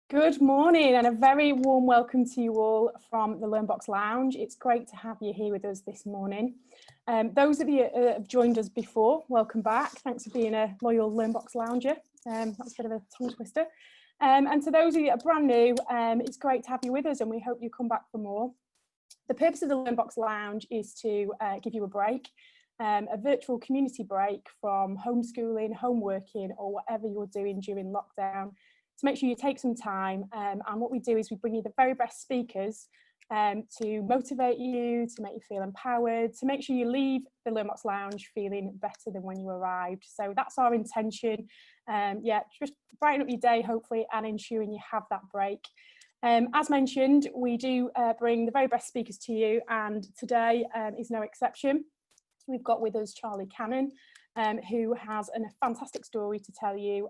Good morning and a very warm welcome to you all from the LearnBox Lounge. It's great to have you here with us this morning. Those of you who have joined us before, welcome back. Thanks for being a loyal LearnBox Lounger. That's a bit of a tongue twister. And to those of you that are brand new, it's great to have you with us and we hope you come back for more. The purpose of the LearnBox Lounge is to give you a break, a virtual community break from homeschooling, home working or whatever you're doing during lockdown, to make sure you take some time. And what we do is we bring you the very best speakers to motivate you, to make you feel empowered, to make sure you leave the LearnBox Lounge feeling better than when you arrived. So that's our intention. Yeah, just brighten up your day, hopefully, and ensuring you have that break. As mentioned, we do bring the very best speakers to you, and today is no exception. We've got with us Charlie Cannon, who has a fantastic story to tell you,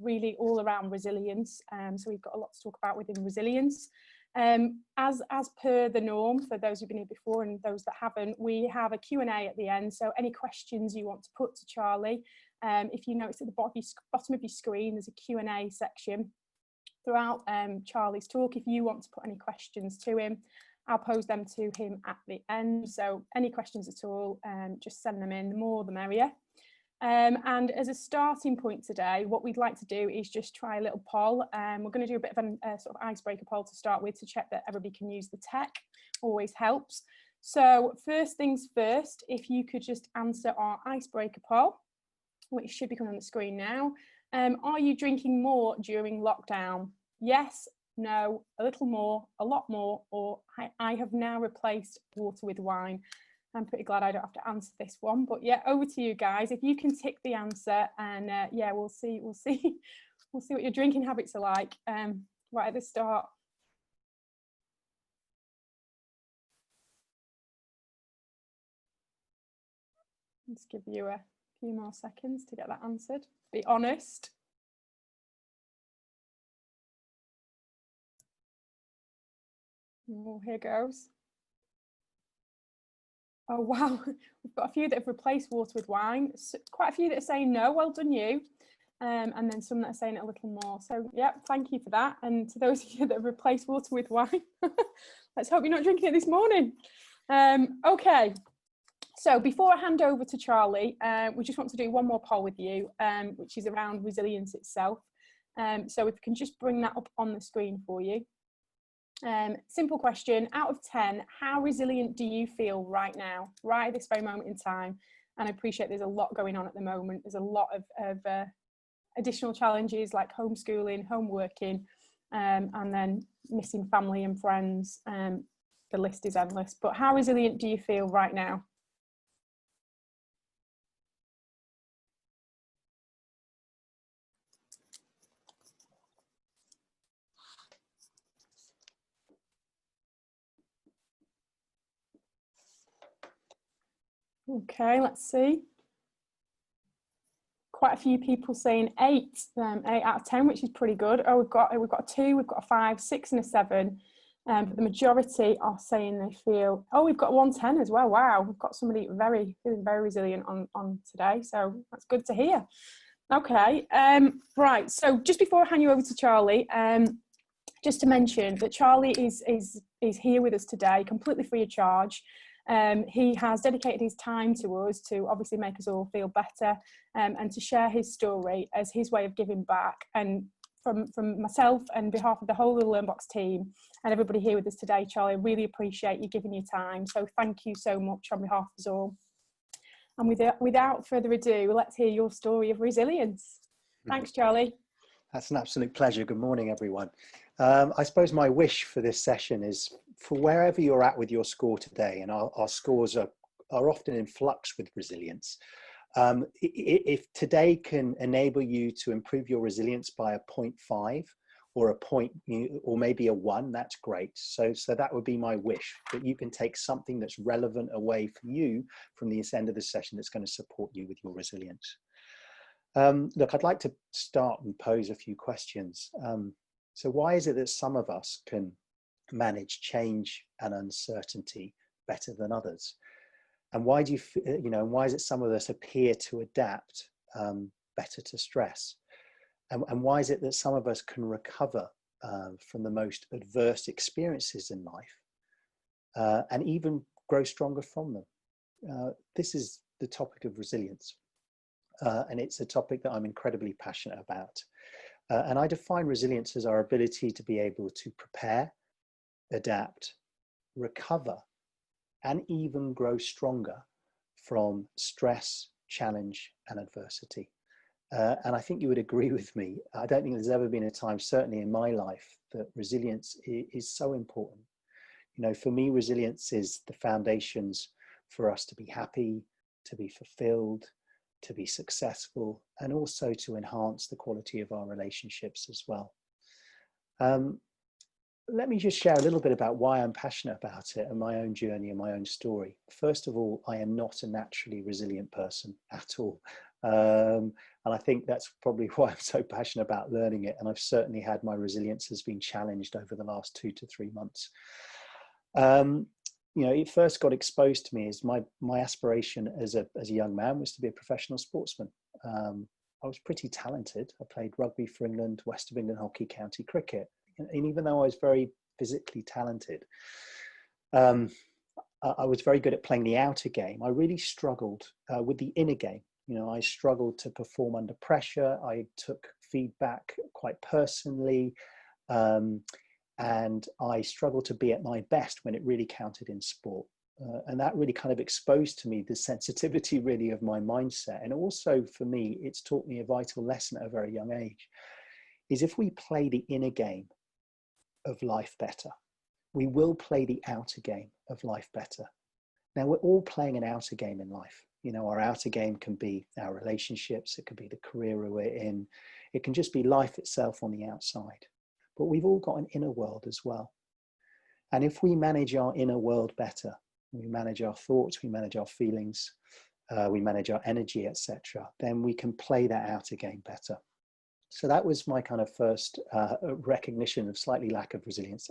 really all around resilience. So we've got a lot to talk about within resilience. As per the norm, for those who've been here before and those that haven't, we have a Q&A at the end. So any questions you want to put to Charlie, if you notice at the bottom of your screen, there's a Q&A section. Throughout Charlie's talk, if you want to put any questions to him, I'll pose them to him at the end. So any questions at all, just send them in, the more the merrier. And as a starting point today, what we'd like to do is just try a little poll. We're going to do a bit of a sort of icebreaker poll to start with, to check that everybody can use the tech. Always helps. So first things first, if you could just answer our icebreaker poll, which should be coming on the screen now. Are you drinking more during lockdown? Yes, no, a little more, a lot more, or I have now replaced water with wine. I'm pretty glad I don't have to answer this one, but yeah, over to you guys. If you can tick the answer, and yeah, we'll see what your drinking habits are like right at the start. Let's give you a few more seconds to get that answered. Be honest. Oh, here goes. Oh wow, we've got a few that have replaced water with wine. Quite a few that are saying no, well done you. And then some that are saying it a little more. So yeah, thank you for that. And to those of you that have replaced water with wine, let's hope you're not drinking it this morning. Okay, so before I hand over to Charlie, we just want to do one more poll with you, which is around resilience itself. So if we can just bring that up on the screen for you. Simple question, out of 10, how resilient do you feel right now, right at this very moment in time? And I appreciate there's a lot going on at the moment. There's a lot of additional challenges like homeschooling, home working, and then missing family and friends. The list is endless, but how resilient do you feel right now? Okay, let's see. Quite a few people saying 8 out of 10, which is pretty good. Oh, we've got a 2, we've got a 5, 6 and a 7. But the majority are saying they feel, oh, we've got 110 as well. Wow, we've got somebody feeling very resilient on today. So that's good to hear. Okay, right. So just before I hand you over to Charlie, just to mention that Charlie is here with us today, completely free of charge. He has dedicated his time to us to obviously make us all feel better, and to share his story as his way of giving back. And from myself and behalf of the whole of the LearnBox team and everybody here with us today, Charlie, I really appreciate you giving your time. So thank you so much on behalf of us all. And without further ado, let's hear your story of resilience. Thanks, Charlie. That's an absolute pleasure. Good morning, everyone. I suppose my wish for this session is for wherever you're at with your score today, and our scores are often in flux with resilience. If today can enable you to improve your resilience by a 0.5 or a point, or maybe a 1, that's great. So that would be my wish, that you can take something that's relevant away from you from this end of the session that's going to support you with your resilience. Look, I'd like to start and pose a few questions. So why is it that some of us can manage change and uncertainty better than others? And why do why is it some of us appear to adapt better to stress? And why is it that some of us can recover from the most adverse experiences in life, and even grow stronger from them. This is the topic of resilience, and it's a topic that I'm incredibly passionate about. And I define resilience as our ability to be able to prepare, adapt, recover, and even grow stronger from stress, challenge, and adversity. And I think you would agree with me. I don't think there's ever been a time, certainly in my life, that resilience is so important. You know, for me, resilience is the foundations for us to be happy, to be fulfilled, to be successful, and also to enhance the quality of our relationships as well. Let me just share a little bit about why I'm passionate about it and my own journey and my own story. First of all, I am not a naturally resilient person at all. And I think that's probably why I'm so passionate about learning it. And I've certainly had my resilience has been challenged over the last 2 to 3 months. You know, it first got exposed to me as my aspiration as a young man was to be a professional sportsman. I was pretty talented. I played rugby for England, West of England hockey, county cricket. And even though I was very physically talented, I was very good at playing the outer game. I really struggled with the inner game. You know, I struggled to perform under pressure. I took feedback quite personally. And I struggled to be at my best when it really counted in sport. And that really kind of exposed to me the sensitivity really of my mindset. And also for me, it's taught me a vital lesson at a very young age, is if we play the inner game of life better, we will play the outer game of life better. Now, we're all playing an outer game in life. You know, our outer game can be our relationships, it could be the career we're in, it can just be life itself on the outside. But we've all got an inner world as well. And if we manage our inner world better, we manage our thoughts, we manage our feelings, we manage our energy, etc., then we can play that outer game better. So that was my kind of first recognition of slightly lack of resilience.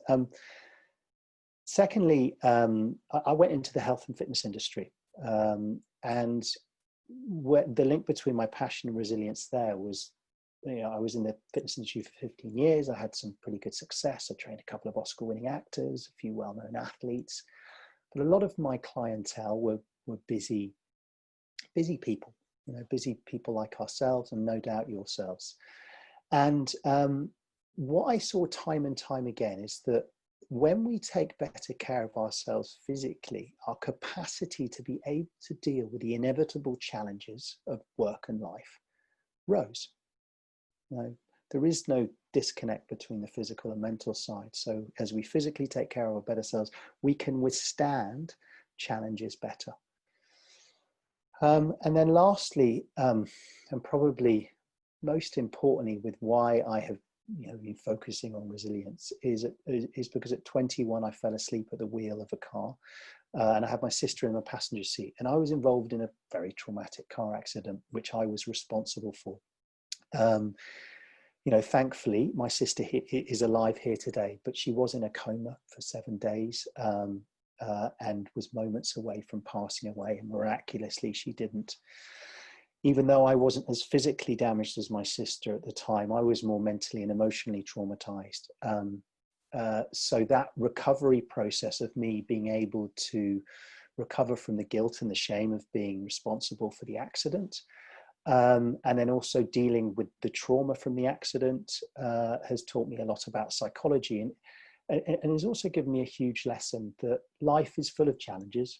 Secondly, I went into the health and fitness industry. And the link between my passion and resilience there was, you know, I was in the fitness industry for 15 years. I had some pretty good success. I trained a couple of Oscar-winning actors, a few well-known athletes. But a lot of my clientele were busy people, you know, busy people like ourselves and no doubt yourselves. And what I saw time and time again is that when we take better care of ourselves physically, our capacity to be able to deal with the inevitable challenges of work and life rose. You know, there is no disconnect between the physical and mental side. So as we physically take care of our better selves, we can withstand challenges better. And then lastly, and probably most importantly, with why I have been focusing on resilience is because at 21 I fell asleep at the wheel of a car, and I had my sister in the passenger seat, and I was involved in a very traumatic car accident which I was responsible for. Thankfully my sister is alive here today, but she was in a coma for 7 days, and was moments away from passing away, and miraculously she didn't. Even though I wasn't as physically damaged as my sister at the time, I was more mentally and emotionally traumatized. So that recovery process of me being able to recover from the guilt and the shame of being responsible for the accident, and then also dealing with the trauma from the accident, has taught me a lot about psychology, and has also given me a huge lesson that life is full of challenges.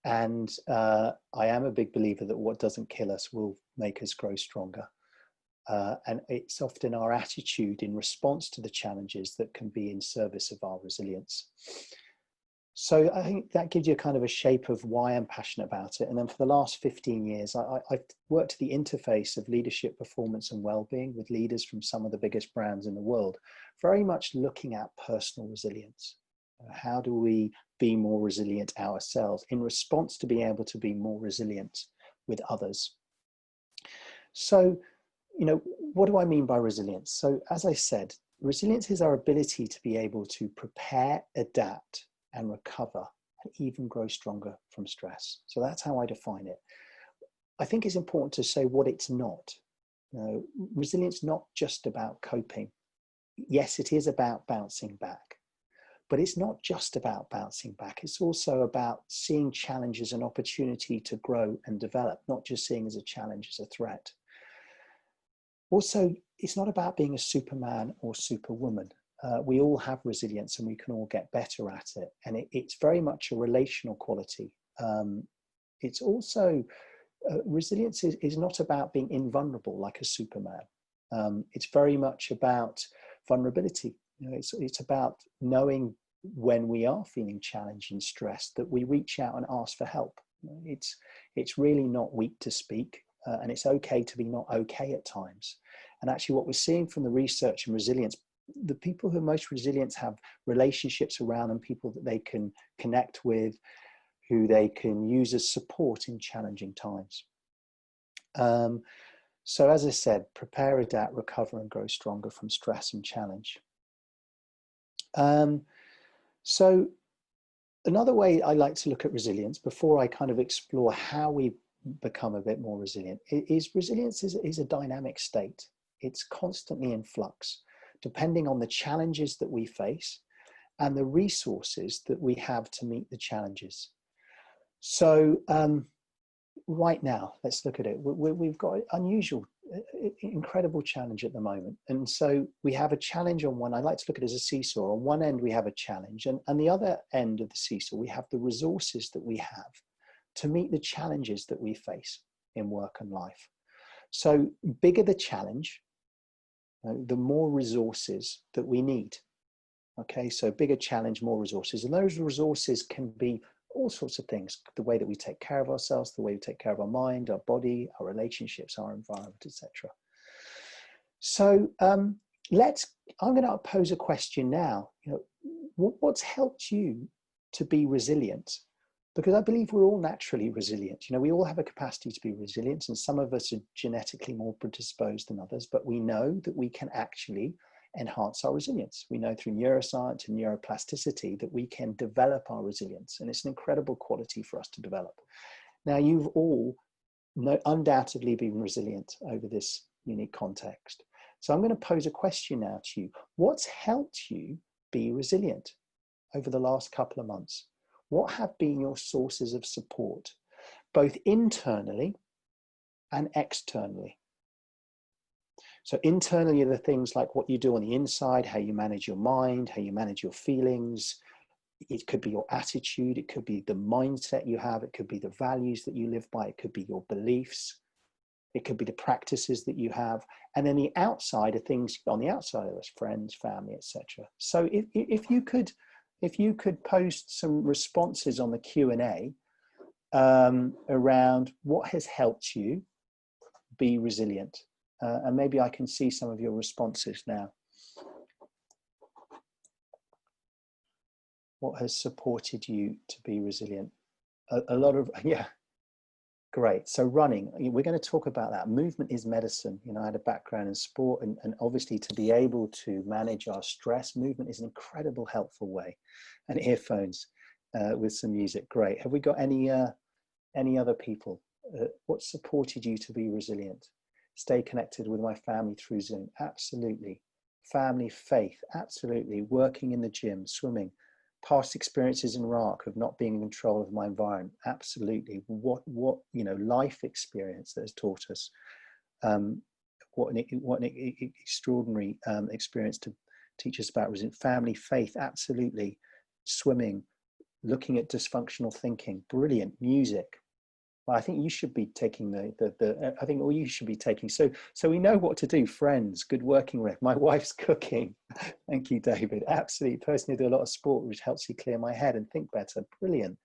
And I am a big believer that what doesn't kill us will make us grow stronger. And it's often our attitude in response to the challenges that can be in service of our resilience. So I think that gives you a kind of a shape of why I'm passionate about it. And then for the last 15 years, I've worked at the interface of leadership, performance and well-being with leaders from some of the biggest brands in the world, very much looking at personal resilience. How do we be more resilient ourselves in response to being able to be more resilient with others? So, what do I mean by resilience? So as I said, resilience is our ability to be able to prepare, adapt and recover and even grow stronger from stress. So that's how I define it. I think it's important to say what it's not. Resilience is not just about coping. yes, it is about bouncing back, but it's not just about bouncing back. It's also about seeing challenge as an opportunity to grow and develop, not just seeing as a challenge, as a threat. Also, it's not about being a Superman or Superwoman. We all have resilience and we can all get better at it. And it's very much a relational quality. It's also, resilience is not about being invulnerable like a Superman. It's very much about vulnerability. You know, it's about knowing when we are feeling challenged and stressed that we reach out and ask for help. You know, it's really not weak to speak, and it's okay to be not okay at times. And actually, what we're seeing from the research in resilience, the people who are most resilient have relationships around them, people that they can connect with, who they can use as support in challenging times. So as I said, prepare, adapt, recover, and grow stronger from stress and challenge. So another way I like to look at resilience, before I kind of explore how we become a bit more resilient, is resilience is a dynamic state. It's constantly in flux, depending on the challenges that we face and the resources that we have to meet the challenges. So right now, let's look at it. We've got an unusual, incredible challenge at the moment. And so we have a challenge on one, I like to look at it as a seesaw. On one end, we have a challenge, and the other end of the seesaw, we have the resources that we have to meet the challenges that we face in work and life. So bigger the challenge, the more resources that we need. Okay, so bigger challenge, more resources. And those resources can be all sorts of things: the way that we take care of ourselves, the way we take care of our mind, our body, our relationships, our environment, etc. So I'm going to pose a question now. You know, what's helped you to be resilient? Because I believe we're all naturally resilient. You know, we all have a capacity to be resilient, and some of us are genetically more predisposed than others, but we know that we can actually enhance our resilience. We know through neuroscience and neuroplasticity that we can develop our resilience, and it's an incredible quality for us to develop. Now, you've all undoubtedly been resilient over this unique context. So I'm going to pose a question now to you. What's helped you be resilient over the last couple of months? What have been your sources of support, both internally and externally? So internally are the things like what you do on the inside, how you manage your mind, how you manage your feelings. It could be your attitude, it could be the mindset you have, it could be the values that you live by, it could be your beliefs, it could be the practices that you have. And then the outside are things on the outside of us, friends, family, etc. So if you could post some responses on the Q&A around what has helped you be resilient. And maybe I can see some of your responses now. What has supported you to be resilient? A lot of, yeah, great. So running, we're going to talk about that. Movement is medicine. You know, I had a background in sport, and obviously to be able to manage our stress, movement is an incredible helpful way. And earphones with some music, great. Have we got any other people? What supported you to be resilient? Stay connected with my family through Zoom. Absolutely. Family, faith. Absolutely. Working in the gym, swimming. Past experiences in Iraq of not being in control of my environment. Absolutely. What you know, life experience that has taught us. What an extraordinary experience to teach us about resilience. Family, faith. Absolutely. Swimming. Looking at dysfunctional thinking. Brilliant. Music. Well, I think you should be taking I think all you should be taking. So we know what to do. Friends, good working rep. My wife's cooking. Thank you, David. Absolutely. Personally, do a lot of sport, which helps you clear my head and think better. Brilliant.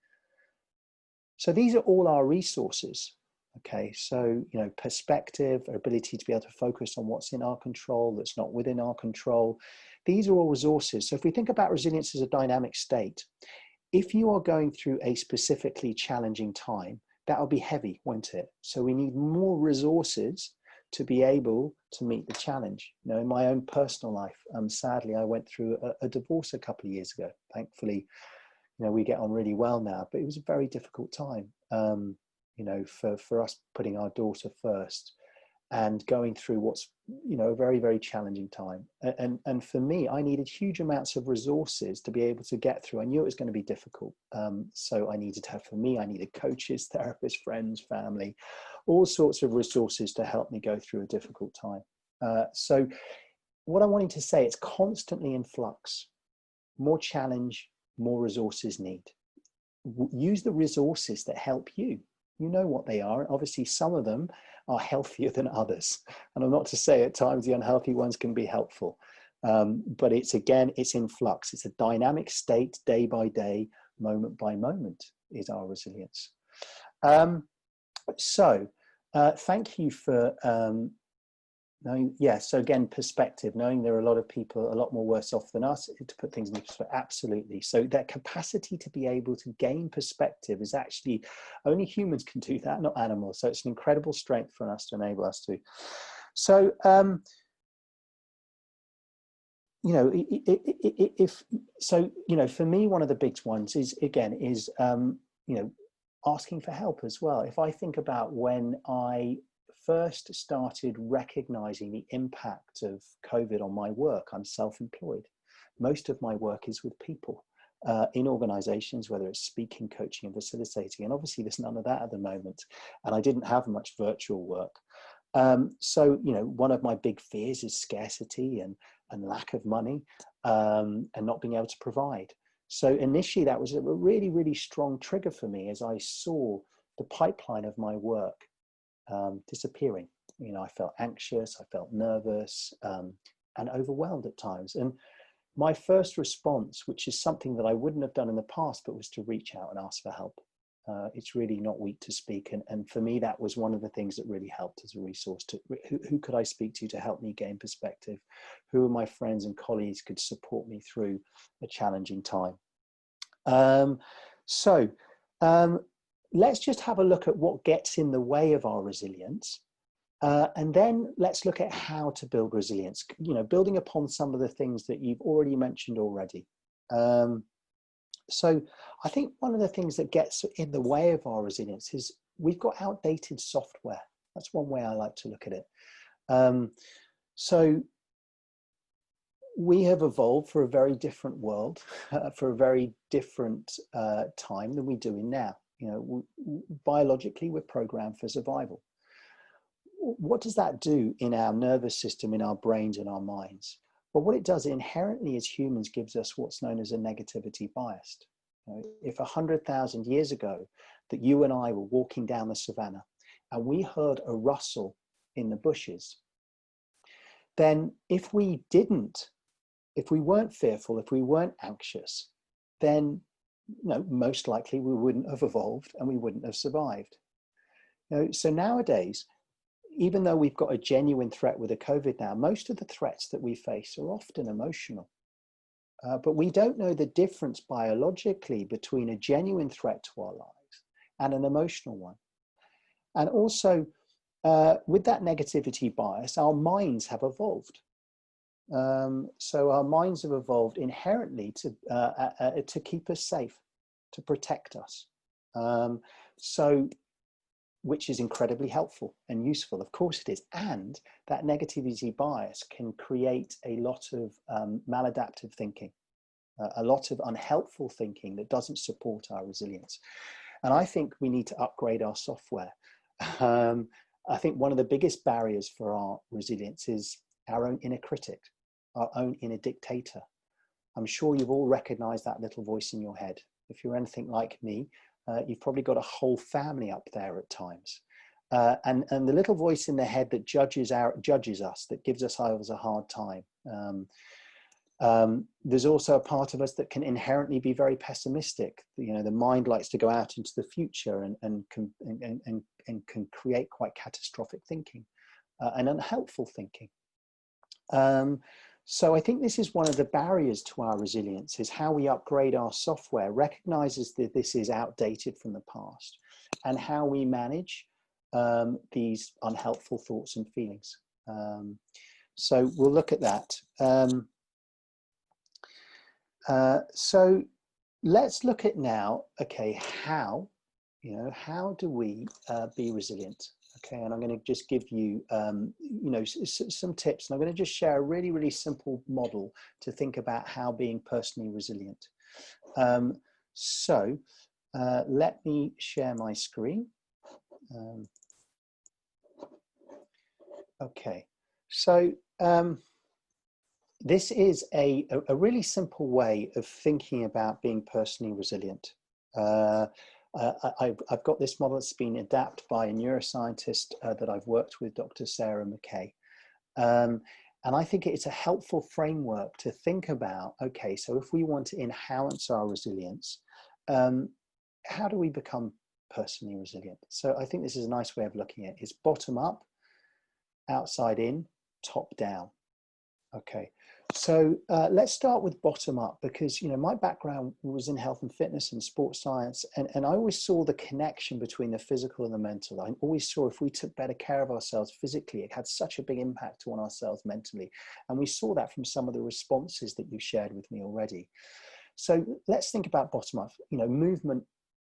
So these are all our resources. Okay. So, you know, perspective, our ability to be able to focus on what's in our control, that's not within our control. These are all resources. So if we think about resilience as a dynamic state, if you are going through a specifically challenging time, that'll be heavy, won't it? So we need more resources to be able to meet the challenge. You know, in my own personal life, sadly, I went through a divorce a couple of years ago. Thankfully, you know, we get on really well now, but it was a very difficult time, you know, for us putting our daughter first. and going through what's, you know, a very, very challenging time. And for me, I needed huge amounts of resources to be able to get through. I knew it was going to be difficult. So I needed to have, for me, I needed coaches, therapists, friends, family, all sorts of resources to help me go through a difficult time. So what I'm wanting to say, it's constantly in flux. More challenge, more resources need. Use the resources that help you. You know what they are. Obviously, some of them are healthier than others. And I'm not to say at times the unhealthy ones can be helpful. But it's, again, it's in flux. It's a dynamic state, day by day, moment by moment is our resilience. Thank you for knowing, so again, perspective, knowing there are a lot of people a lot more worse off than us, to put things into perspective, absolutely. So that capacity to be able to gain perspective is actually, only humans can do that, not animals. So it's an incredible strength for us to enable us to. So, you know, for me, one of the big ones is, again, you know, asking for help as well. If I think about when I first started recognizing the impact of COVID on my work, I'm self-employed. Most of my work is with people in organizations, whether it's speaking, coaching, and facilitating. And obviously there's none of that at the moment. And I didn't have much virtual work. So, you know, one of my big fears is scarcity and lack of money and not being able to provide. So initially that was a really, really strong trigger for me as I saw the pipeline of my work disappearing. You know, I felt anxious, I felt nervous and overwhelmed at times. And my first response, which is something that I wouldn't have done in the past, but was to reach out and ask for help. It's really not weak to speak. And for me, that was one of the things that really helped as a resource. To who could I speak to help me gain perspective? Who are my friends and colleagues could support me through a challenging time? Let's just have a look at what gets in the way of our resilience. And then let's look at how to build resilience, you know, building upon some of the things that you've already mentioned already. So I think one of the things that gets in the way of our resilience is we've got outdated software. That's one way I like to look at it. So we have evolved for a very different world, for a very different time than we do in now. You know, biologically, we're programmed for survival. What does that do in our nervous system, in our brains and our minds? Well, what it does inherently as humans gives us what's known as a negativity bias. You know, if 100,000 years ago that you and I were walking down the savannah and we heard a rustle in the bushes, then if we weren't fearful, if we weren't anxious, then, you know, most likely we wouldn't have evolved and we wouldn't have survived. You know, so nowadays, even though we've got a genuine threat with the COVID now, most of the threats that we face are often emotional. But we don't know the difference biologically between a genuine threat to our lives and an emotional one. And also, with that negativity bias, our minds have evolved. So our minds have evolved inherently to keep us safe, to protect us. Which is incredibly helpful and useful. Of course it is. And that negativity bias can create a lot of maladaptive thinking, a lot of unhelpful thinking that doesn't support our resilience. And I think we need to upgrade our software. I think one of the biggest barriers for our resilience is our own inner critic, our own inner dictator. I'm sure you've all recognized that little voice in your head. If you're anything like me, you've probably got a whole family up there at times. And the little voice in the head that judges us, that gives us a hard time. There's also a part of us that can inherently be very pessimistic. You know, the mind likes to go out into the future and can create quite catastrophic thinking and unhelpful thinking. So I think this is one of the barriers to our resilience, is how we upgrade our software, recognizes that this is outdated from the past, and how we manage these unhelpful thoughts and feelings. So we'll look at that. So let's look at now, okay, how do we be resilient? Okay, and I'm going to just give you, some tips. And I'm going to just share a really, really simple model to think about how being personally resilient. Let me share my screen. Okay, so this is a really simple way of thinking about being personally resilient. I've got this model that's been adapted by a neuroscientist that I've worked with, Dr. Sarah McKay. And I think it's a helpful framework to think about, okay, so if we want to enhance our resilience, how do we become personally resilient? So I think this is a nice way of looking at it. It's bottom up, outside in, top down. Okay, so let's start with bottom up, because my background was in health and fitness and sports science, and I always saw the connection between the physical and the mental. I always saw if we took better care of ourselves physically, it had such a big impact on ourselves mentally, and we saw that from some of the responses that you shared with me already. So let's think about bottom up.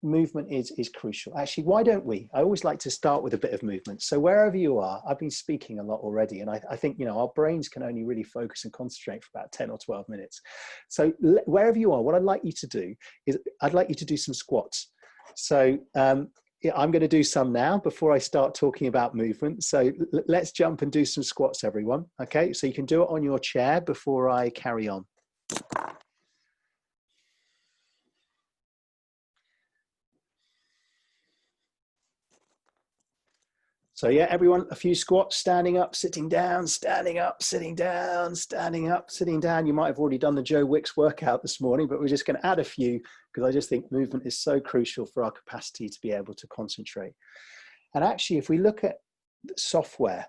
Movement is crucial. Actually, why don't we? I always like to start with a bit of movement. So wherever you are, I've been speaking a lot already, and I think, our brains can only really focus and concentrate for about 10 or 12 minutes. So wherever you are, what I'd like you to do is I'd like you to do some squats. So I'm going to do some now before I start talking about movement. So let's jump and do some squats, everyone. Okay, so you can do it on your chair before I carry on. So yeah, everyone, a few squats, standing up, sitting down, standing up, sitting down, standing up, sitting down. You might have already done the Joe Wicks workout this morning, but we're just going to add a few because I just think movement is so crucial for our capacity to be able to concentrate. And actually, if we look at software,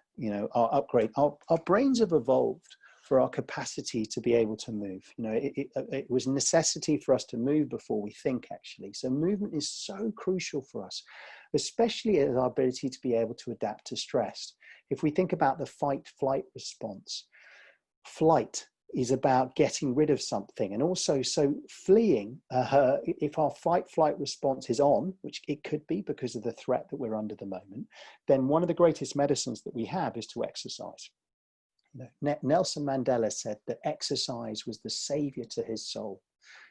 our upgrade, our brains have evolved for our capacity to be able to move. It was a necessity for us to move before we think, actually. So movement is so crucial for us, especially as our ability to be able to adapt to stress. If we think about the fight-flight response, flight is about getting rid of something. And also, so fleeing, if our fight-flight response is on, which it could be because of the threat that we're under at the moment, then one of the greatest medicines that we have is to exercise. Nelson Mandela said that exercise was the savior to his soul.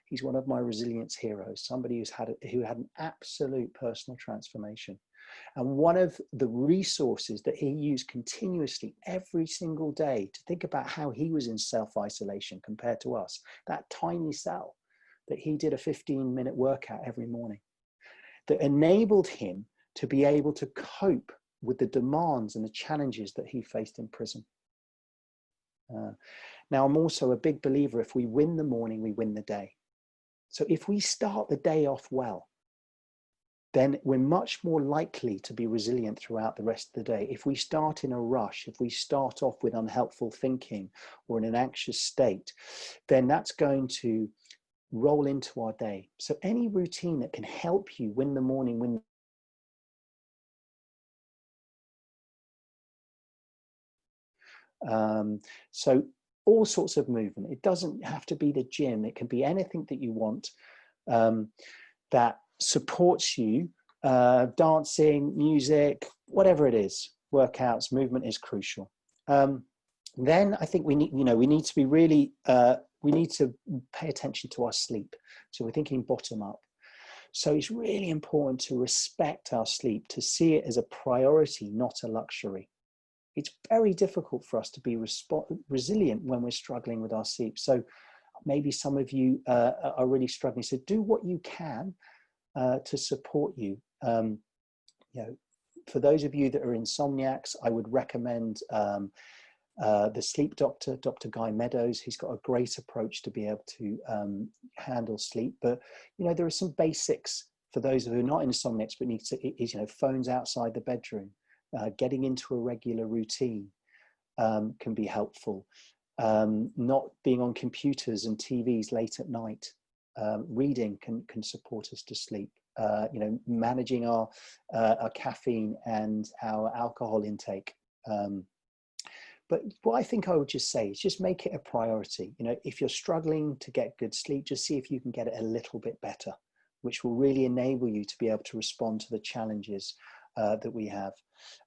He's one of my resilience heroes, somebody who had an absolute personal transformation. And one of the resources that he used continuously every single day to think about how he was in self-isolation compared to us, that tiny cell, that he did a 15-minute workout every morning, that enabled him to be able to cope with the demands and the challenges that he faced in prison. Now, I'm also a big believer, if we win the morning, we win the day. So if we start the day off well, then we're much more likely to be resilient throughout the rest of the day. If we start in a rush, if we start off with unhelpful thinking or in an anxious state, then that's going to roll into our day. So any routine that can help you win the morning, so all sorts of movement. It doesn't have to be the gym. It can be anything that you want that supports you, dancing, music, whatever it is, workouts, movement is crucial. Then I think we need to be really, we need to pay attention to our sleep. So we're thinking bottom up. So it's really important to respect our sleep, to see it as a priority, not a luxury. It's very difficult for us to be resilient when we're struggling with our sleep. So maybe some of you are really struggling. So do what you can to support you. For those of you that are insomniacs, I would recommend the sleep doctor, Dr. Guy Meadows. He's got a great approach to be able to handle sleep. But there are some basics for those who are not insomniacs but need to, phones outside the bedroom. Getting into a regular routine can be helpful. Not being on computers and TVs late at night. Reading can support us to sleep. Managing our caffeine and our alcohol intake. But what I think I would just say is just make it a priority. If you're struggling to get good sleep, just see if you can get it a little bit better, which will really enable you to be able to respond to the challenges that we have.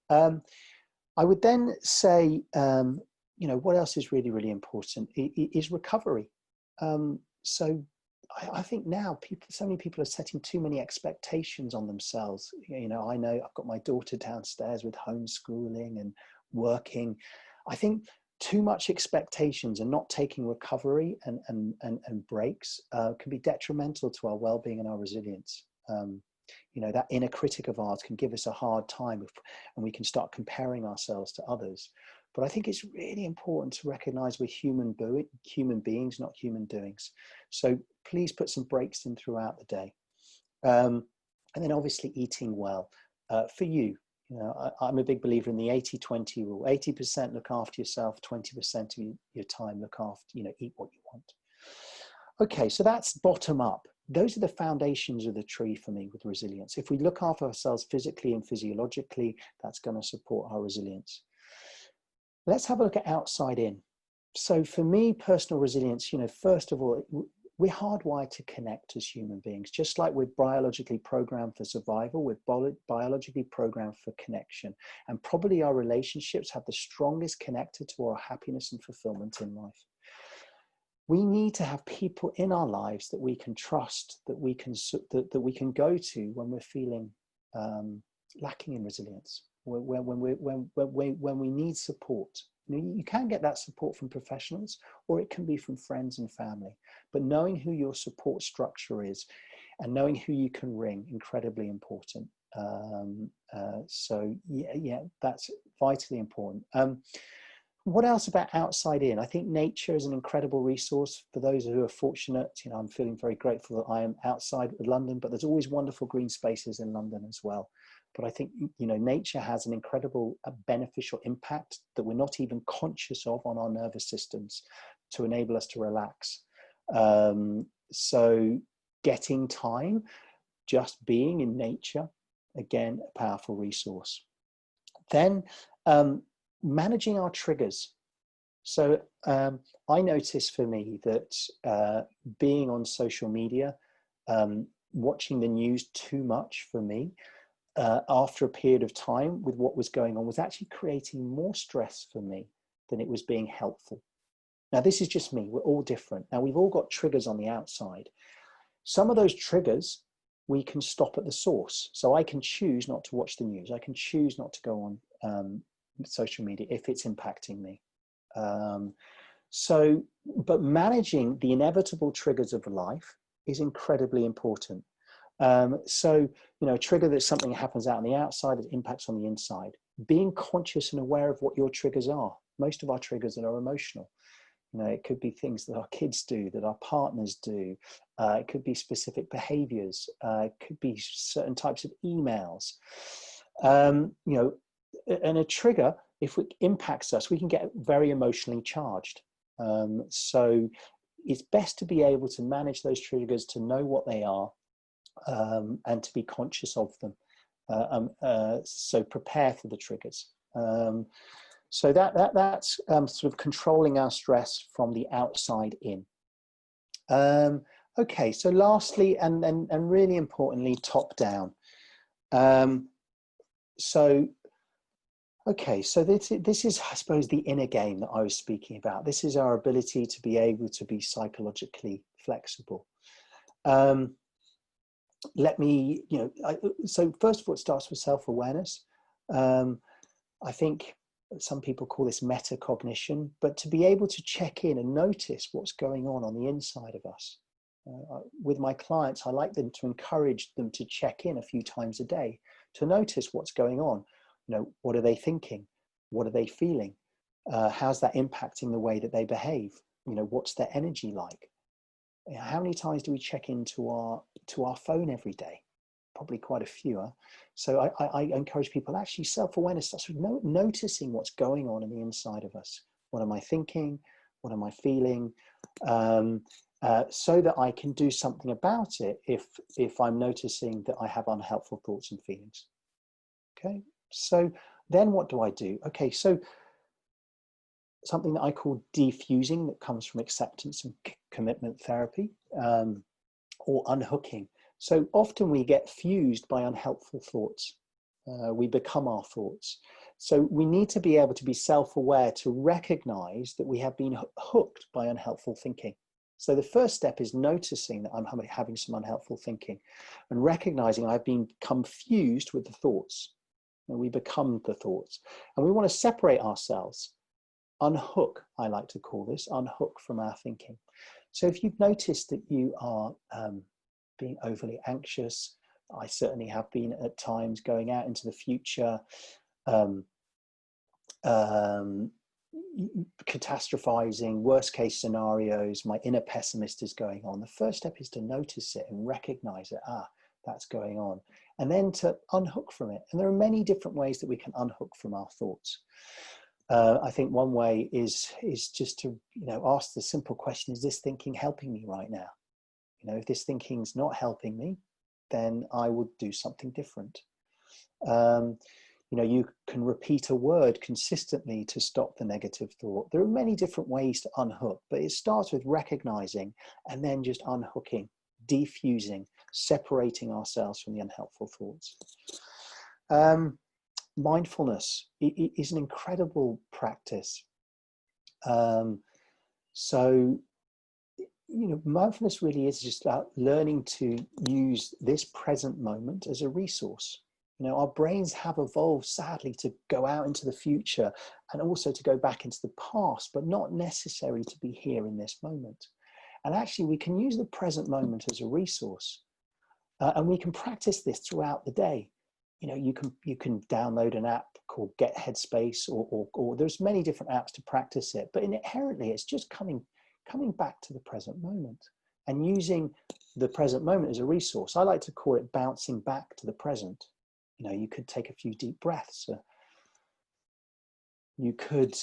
I would then say, what else is really, really important is recovery. So I think now so many people are setting too many expectations on themselves. I know I've got my daughter downstairs with homeschooling and working. I think too much expectations and not taking recovery and breaks can be detrimental to our well-being and our resilience. That inner critic of ours can give us a hard time and we can start comparing ourselves to others. But I think it's really important to recognize we're human beings, not human doings. So please put some breaks in throughout the day. And then obviously eating well. For you, I'm a big believer in the 80-20 rule. 80% look after yourself, 20% of your time look after, eat what you want. Okay, so that's bottom up. Those are the foundations of the tree for me with resilience. If we look after ourselves physically and physiologically, that's going to support our resilience. Let's have a look at outside in. So for me, personal resilience, first of all, we're hardwired to connect as human beings. Just like we're biologically programmed for survival, we're biologically programmed for connection. And probably our relationships have the strongest connector to our happiness and fulfillment in life. We need to have people in our lives that we can trust, that we can go to when we're feeling lacking in resilience, when we need support. You can get that support from professionals, or it can be from friends and family. But knowing who your support structure is and knowing who you can ring, incredibly important. So that's vitally important. What else about outside in? I think nature is an incredible resource for those who are fortunate. I'm feeling very grateful that I am outside of London, but there's always wonderful green spaces in London as well. But I think, nature has an incredible beneficial impact that we're not even conscious of on our nervous systems to enable us to relax. So getting time, just being in nature, again, a powerful resource. Then managing our triggers. So I notice for me that being on social media, watching the news too much for me, after a period of time with what was going on, was actually creating more stress for me than it was being helpful. Now, this is just me. We're all different. Now, we've all got triggers on the outside. Some of those triggers we can stop at the source. So I can choose not to watch the news. I can choose not to go on social media if it's impacting me. But managing the inevitable triggers of life is incredibly important. So, a trigger that's something that happens out on the outside that impacts on the inside. Being conscious and aware of what your triggers are. Most of our triggers are emotional. It could be things that our kids do, that our partners do. It could be specific behaviors. It could be certain types of emails. And a trigger, if it impacts us, we can get very emotionally charged. So it's best to be able to manage those triggers, to know what they are, and to be conscious of them. So prepare for the triggers. So that's sort of controlling our stress from the outside in. Okay, so lastly, and really importantly, top down. So this is, I suppose, the inner game that I was speaking about. This is our ability to be able to be psychologically flexible. So first of all, it starts with self-awareness. I think some people call this metacognition, but to be able to check in and notice what's going on the inside of us. With my clients, I like them to encourage them to check in a few times a day, to notice what's going on. What are they thinking? What are they feeling? How's that impacting the way that they behave? What's their energy like? How many times do we check into our phone every day? Probably quite a few. Huh? So I encourage people, actually self-awareness, that's noticing what's going on in the inside of us. What am I thinking? What am I feeling? So that I can do something about it if I'm noticing that I have unhelpful thoughts and feelings. Okay, so then what do I do? Okay, so something that I call defusing, that comes from acceptance and commitment therapy, or unhooking. So often we get fused by unhelpful thoughts. We become our thoughts. So we need to be able to be self-aware to recognize that we have been hooked by unhelpful thinking. So the first step is noticing that I'm having some unhelpful thinking and recognizing I've become fused with the thoughts. And we become the thoughts. And we want to separate ourselves. Unhook, I like to call this, unhook from our thinking. So if you've noticed that you are being overly anxious, I certainly have been at times, going out into the future, catastrophizing, worst case scenarios, my inner pessimist is going on. The first step is to notice it and recognize it. That's going on. And then to unhook from it. And there are many different ways that we can unhook from our thoughts. I think one way is just to ask the simple question: is this thinking helping me right now? If this thinking's not helping me, then I would do something different. You can repeat a word consistently to stop the negative thought. There are many different ways to unhook, but it starts with recognizing and then just unhooking, defusing, separating ourselves from the unhelpful thoughts. Mindfulness is an incredible practice. Mindfulness really is just about learning to use this present moment as a resource. Our brains have evolved, sadly, to go out into the future and also to go back into the past, but not necessarily to be here in this moment. And actually, we can use the present moment as a resource, and we can practice this throughout the day. You can download an app called Get Headspace, or there's many different apps to practice it. But inherently, it's just coming back to the present moment and using the present moment as a resource. I like to call it bouncing back to the present. You could take a few deep breaths. You could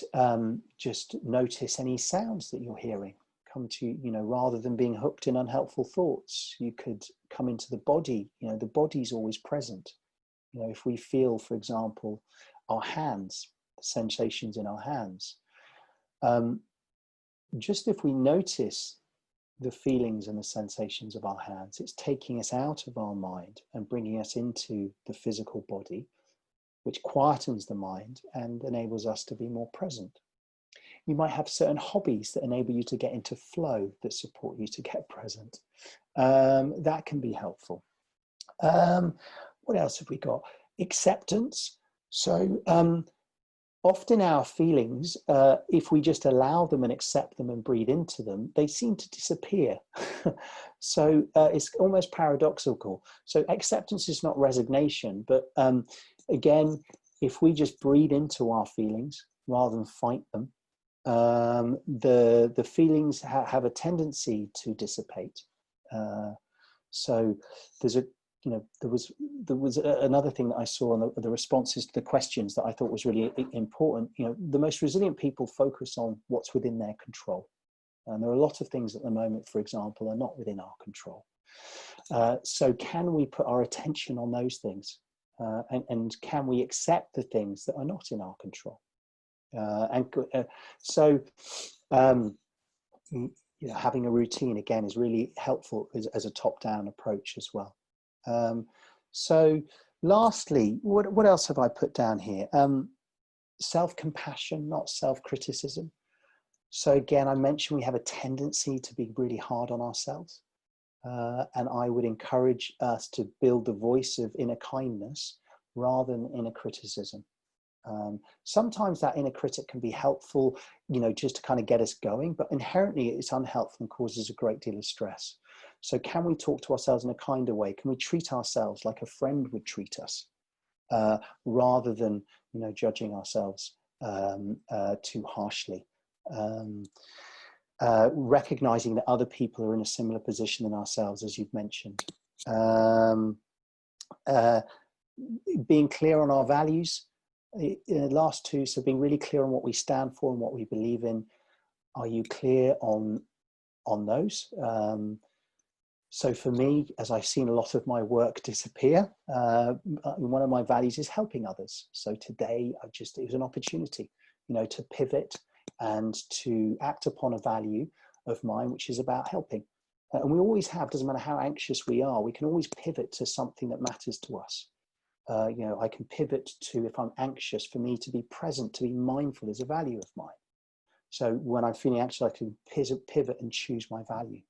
just notice any sounds that you're hearing. Come to, rather than being hooked in unhelpful thoughts, you could come into the body. The body's always present. If we feel, for example, our hands, the sensations in our hands, just if we notice the feelings and the sensations of our hands, it's taking us out of our mind and bringing us into the physical body, which quietens the mind and enables us to be more present. You might have certain hobbies that enable you to get into flow, that support you to get present. That can be helpful. What else have we got? Acceptance. So often our feelings, if we just allow them and accept them and breathe into them, they seem to disappear. So it's almost paradoxical. So acceptance is not resignation, but again, if we just breathe into our feelings rather than fight them, the feelings have a tendency to dissipate. So there was another thing that I saw on the responses to the questions that I thought was really important. The most resilient people focus on what's within their control. And there are a lot of things at the moment, for example, are not within our control. So can we put our attention on those things? And can we accept the things that are not in our control? Having a routine, again, is really helpful as a top-down approach as well. So lastly, what else have I put down here? Self-compassion, not self-criticism. So again, I mentioned we have a tendency to be really hard on ourselves. And I would encourage us to build the voice of inner kindness rather than inner criticism. Sometimes that inner critic can be helpful, just to kind of get us going, but inherently it's unhelpful and causes a great deal of stress. So can we talk to ourselves in a kinder way? Can we treat ourselves like a friend would treat us, rather than, judging ourselves too harshly? Recognizing that other people are in a similar position than ourselves, as you've mentioned. Being clear on our values. In the last two, so being really clear on what we stand for and what we believe in. Are you clear on those? So for me, as I've seen a lot of my work disappear, one of my values is helping others. So today, it was an opportunity, to pivot and to act upon a value of mine, which is about helping. And we always have, doesn't matter how anxious we are, we can always pivot to something that matters to us. I can pivot to, if I'm anxious, for me to be present, to be mindful is a value of mine. So when I'm feeling anxious, I can pivot and choose my value.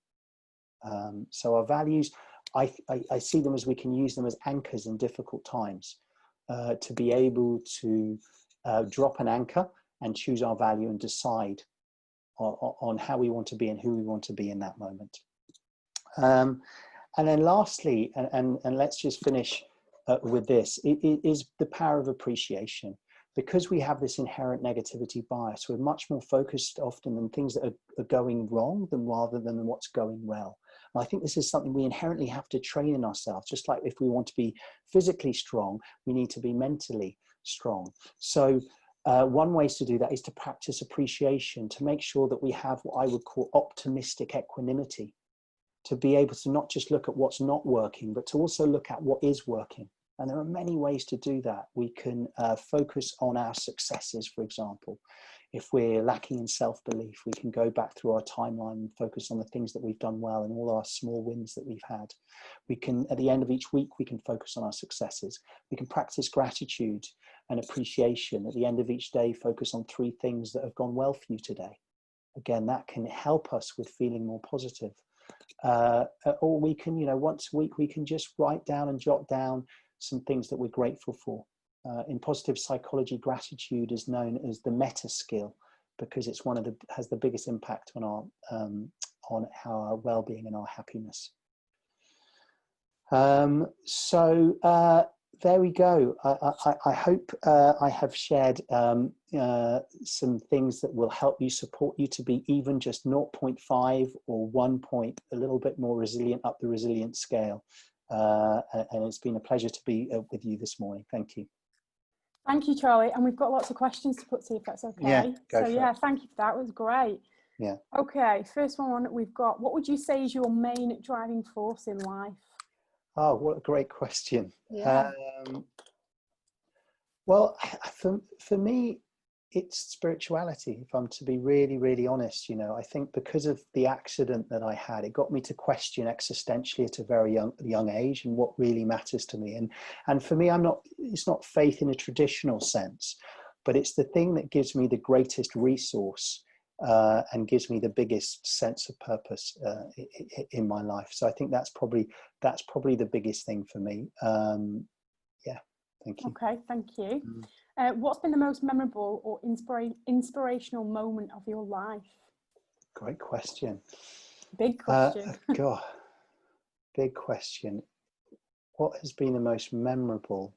So our values, I see them as, we can use them as anchors in difficult times, to be able to drop an anchor and choose our value and decide on how we want to be and who we want to be in that moment. And then lastly, and let's just finish with this, it is the power of appreciation. Because we have this inherent negativity bias, we're much more focused often on things that are going wrong rather than what's going well. And I think this is something we inherently have to train in ourselves. Just like if we want to be physically strong, we need to be mentally strong. So one way to do that is to practice appreciation, to make sure that we have what I would call optimistic equanimity, to be able to not just look at what's not working, but to also look at what is working. And there are many ways to do that. We can focus on our successes, for example. If we're lacking in self-belief, we can go back through our timeline and focus on the things that we've done well and all our small wins that we've had. We can, at the end of each week, we can focus on our successes. We can practice gratitude and appreciation. At the end of each day, focus on 3 things that have gone well for you today. Again, that can help us with feeling more positive. Or we can, once a week, we can just write down and jot down some things that we're grateful for. In positive psychology, gratitude is known as the meta skill, because it's has the biggest impact on our well-being and our happiness. So there we go. I hope I have shared some things that will help you, support you to be even just 0.5 or 1 point, a little bit more resilient up the resilience scale. And it's been a pleasure to be with you this morning. Thank you. Thank you, Charlie. And we've got lots of questions to put to you, if that's okay. Yeah, so yeah, thank you for that. It was great. Yeah. Okay, first one we've got, what would you say is your main driving force in life? Oh, what a great question. Yeah. Well, for me, it's spirituality, if I'm to be really, really honest. I think because of the accident that I had, it got me to question existentially at a very young age and what really matters to me. And for me, it's not faith in a traditional sense, but it's the thing that gives me the greatest resource and gives me the biggest sense of purpose in my life. So I think that's probably the biggest thing for me. Yeah, thank you. Okay, thank you. What's been the most memorable or inspirational moment of your life? Great question. Big question. God, big question. What has been the most memorable?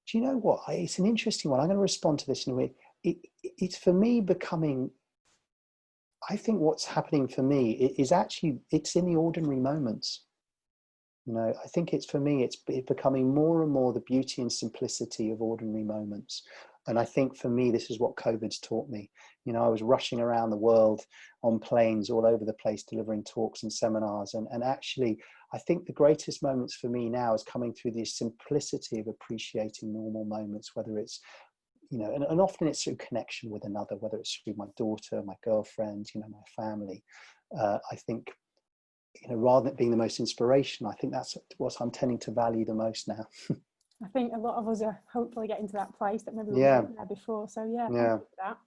Do you know what? It's an interesting one. I'm going to respond to this in a way. It's for me becoming, I think what's happening for me is actually, it's in the ordinary moments. I think it's, for me, it's becoming more and more the beauty and simplicity of ordinary moments. And I think for me, this is what COVID's taught me. I was rushing around the world on planes all over the place, delivering talks and seminars. And actually, I think the greatest moments for me now is coming through the simplicity of appreciating normal moments, whether it's, and often it's through connection with another, whether it's through my daughter, my girlfriend, my family. I think, rather than it being the most inspirational, I think that's what I'm tending to value the most now. I think a lot of us are hopefully getting to that place that maybe we weren't there before. So yeah, thank you for that.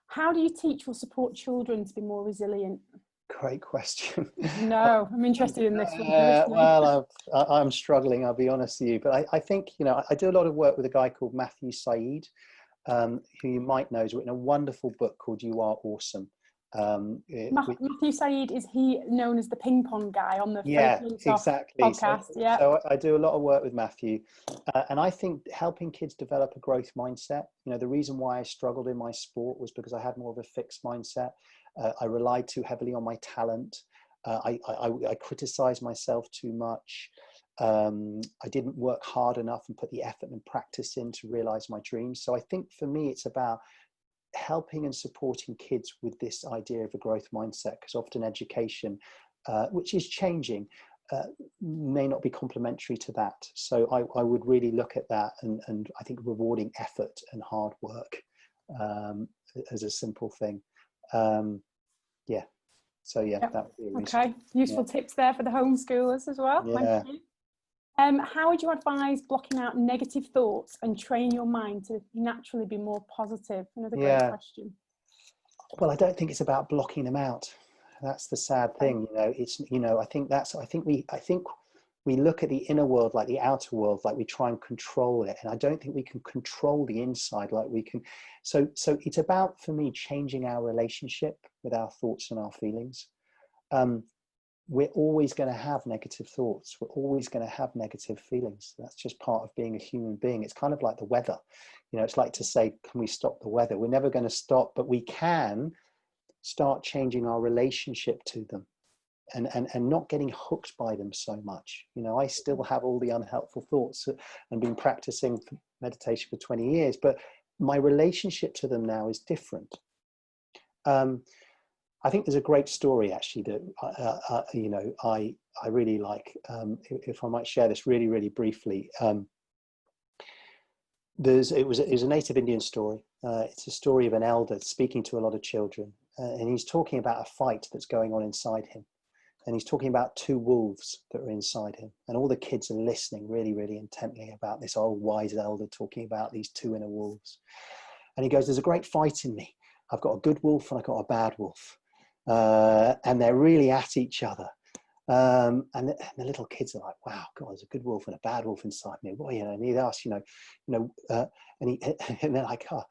How do you teach or support children to be more resilient? Great question. No, I'm interested in this one personally. Well, I'm struggling, I'll be honest with you. But I think, I do a lot of work with a guy called Matthew Said, who you might know. Has written a wonderful book called You Are Awesome. Matthew Said, is he known as the ping pong guy on the exactly podcast? So I do a lot of work with Matthew, and I think helping kids develop a growth mindset. The reason why I struggled in my sport was because I had more of a fixed mindset. I relied too heavily on my talent. I criticized myself too much. I didn't work hard enough and put the effort and practice in to realize my dreams. So I think for me, it's about helping and supporting kids with this idea of a growth mindset, because often education, which is changing, may not be complementary to that. So I would really look at that and I think rewarding effort and hard work as a simple thing. Yeah. So yeah, that would be a reason. Okay, useful tips there for the homeschoolers as well. Yeah. Thank you. How would you advise blocking out negative thoughts and train your mind to naturally be more positive? Another great Yeah. question. Well, I don't think it's about blocking them out. That's the sad thing, you know. It's, you know, I think we look at the inner world like the outer world, like we try and control it, and I don't think we can control the inside like we can. So it's about, for me, changing our relationship with our thoughts and our feelings. We're always going to have negative thoughts. We're always going to have negative feelings. That's just part of being a human being. It's kind of like the weather. You know, it's like to say, can we stop the weather? We're never going to stop, but we can start changing our relationship to them, and not getting hooked by them so much. You know, I still have all the unhelpful thoughts and been practicing meditation for 20 years, but my relationship to them now is different. I think there's a great story actually that you know, I really like. If I might share this really, really briefly. It was a native Indian story. It's a story of an elder speaking to a lot of children, and he's talking about a fight that's going on inside him. And he's talking about two wolves that are inside him. And all the kids are listening really, really intently about this old wise elder talking about these two inner wolves. And he goes, there's a great fight in me. I've got a good wolf and I've got a bad wolf. And they're really at each other. And the little kids are like, wow, God, there's a good wolf and a bad wolf inside me. Well, you know, and he asks, and they're like, oh,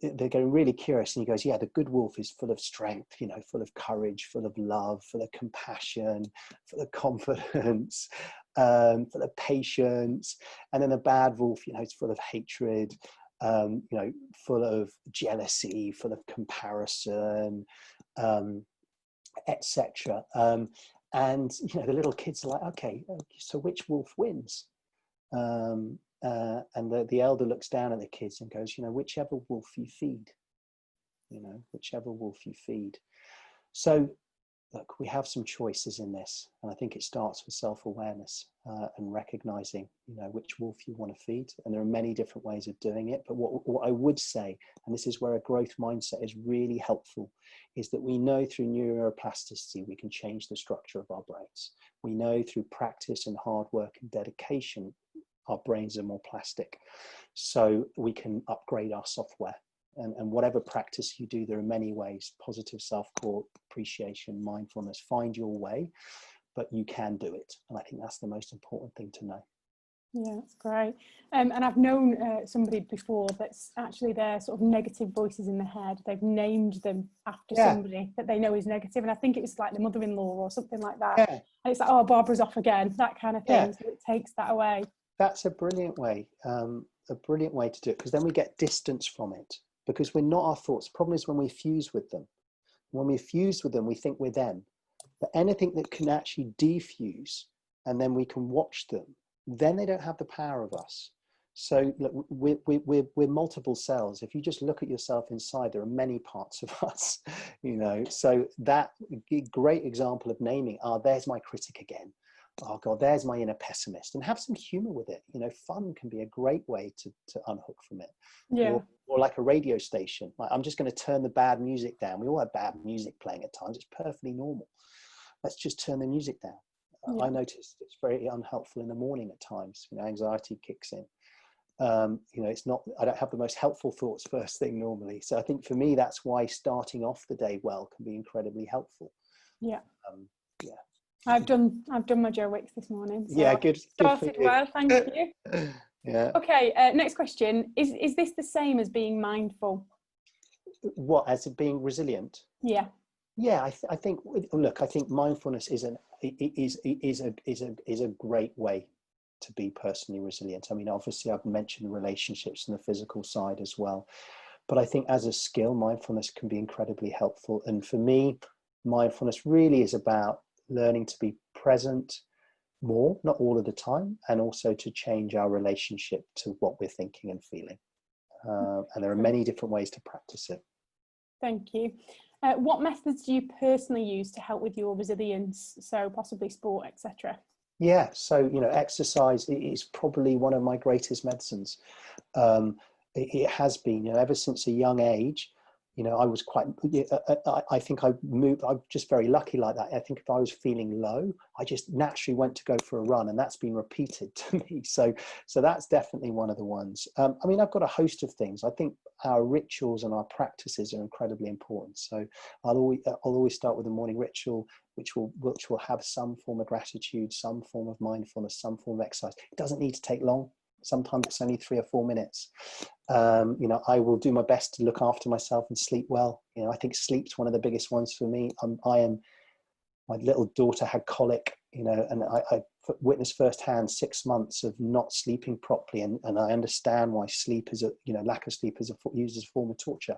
they're getting really curious. And he goes, yeah, the good wolf is full of strength, you know, full of courage, full of love, full of compassion, full of confidence, full of patience. And then the bad wolf, you know, it's full of hatred, you know, full of jealousy, full of comparison, etc. And, you know, the little kids are like, okay, so which wolf wins? And the elder looks down at the kids and goes, you know, whichever wolf you feed, you know, whichever wolf you feed. So, look, we have some choices in this. And I think it starts with self-awareness and recognizing, you know, which wolf you want to feed. And there are many different ways of doing it. But what I would say, and this is where a growth mindset is really helpful, is that we know through neuroplasticity, we can change the structure of our brains. We know through practice and hard work and dedication, our brains are more plastic. So we can upgrade our software. And whatever practice you do, there are many ways: positive self-talk, appreciation, mindfulness. Find your way, but you can do it. And I think that's the most important thing to know. Yeah, that's great. And I've known somebody before that's actually their sort of negative voices in the head. They've named them after somebody that they know is negative. And I think it was like the mother-in-law or something like that. Yeah. And it's like, oh, Barbara's off again, that kind of thing. Yeah. So it takes that away. That's a brilliant way to do it, because then we get distance from it, because we're not our thoughts. The problem is when we fuse with them. When we fuse with them, we think we're them. But anything that can actually defuse, and then we can watch them, then they don't have the power of us. So look, we're multiple cells. If you just look at yourself inside, there are many parts of us, you know. So that great example of naming, there's my critic again. Oh God, there's my inner pessimist, and have some humor with it. You know, fun can be a great way to unhook from it. Yeah. Or like a radio station. Like, I'm just going to turn the bad music down. We all have bad music playing at times. It's perfectly normal. Let's just turn the music down. I noticed it's very unhelpful in the morning at times. You know, anxiety kicks in. You know, I don't have the most helpful thoughts first thing normally. So I think for me, that's why starting off the day well can be incredibly helpful. Yeah. Yeah. I've done my Joe Wicks this morning. So yeah, good. Started well, thank you. Yeah. Okay, next question. Is this the same as being mindful? What, as being resilient? Yeah. Yeah, I think. Look, I think mindfulness is a great way to be personally resilient. I mean, obviously, I've mentioned relationships and the physical side as well, but I think as a skill, mindfulness can be incredibly helpful. And for me, mindfulness really is about learning to be present more, not all of the time, and also to change our relationship to what we're thinking and feeling. And there are many different ways to practice it. Thank you. What methods do you personally use to help with your resilience? So possibly sport, etc. Yeah, so, you know, exercise is probably one of my greatest medicines. It has been, you know, ever since a young age. You know, I was quite, I think I moved, I'm just very lucky like that. I think if I was feeling low, I just naturally went to go for a run, and that's been repeated to me. So that's definitely one of the ones. I mean, I've got a host of things. I think our rituals and our practices are incredibly important. So I'll always start with a morning ritual, which will have some form of gratitude, some form of mindfulness, some form of exercise. It doesn't need to take long. Sometimes it's only 3 or 4 minutes. You know, I will do my best to look after myself and sleep well. You know, I think sleep's one of the biggest ones for me. My little daughter had colic, you know, and I witnessed firsthand 6 months of not sleeping properly. And I understand why sleep is lack of sleep is used as a form of torture.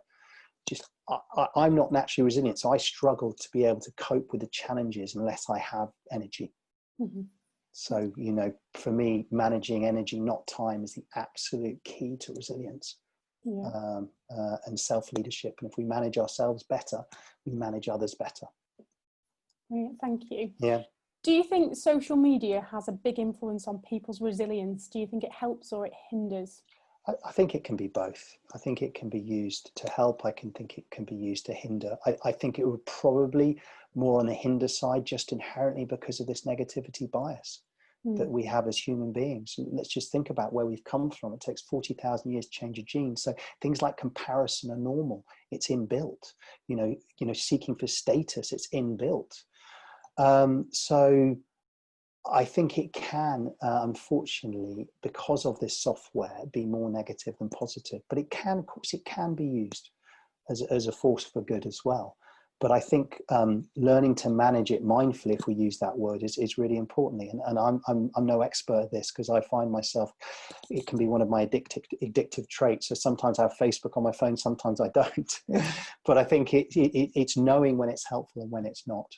I'm not naturally resilient, so I struggle to be able to cope with the challenges unless I have energy. Mm-hmm. So, you know, for me, managing energy, not time, is the absolute key to resilience. Yeah. And self-leadership. And if we manage ourselves better, we manage others better. Brilliant, thank you. Yeah. Do you think social media has a big influence on people's resilience? Do you think it helps or it hinders? I think it can be both. I think it can be used to help. I can think it can be used to hinder. I think it would probably more on the hinder side, just inherently because of this negativity bias that we have as human beings. Let's just think about where we've come from. It takes 40,000 years to change a gene. So things like comparison are normal. It's inbuilt. You know, seeking for status, it's inbuilt. So I think it can, unfortunately, because of this software, be more negative than positive. But it can, of course, it can be used as a force for good as well. But I think learning to manage it mindfully, if we use that word, is really important. And I'm no expert at this, because I find myself, it can be one of my addictive traits. So sometimes I have Facebook on my phone, sometimes I don't. But I think it's knowing when it's helpful and when it's not.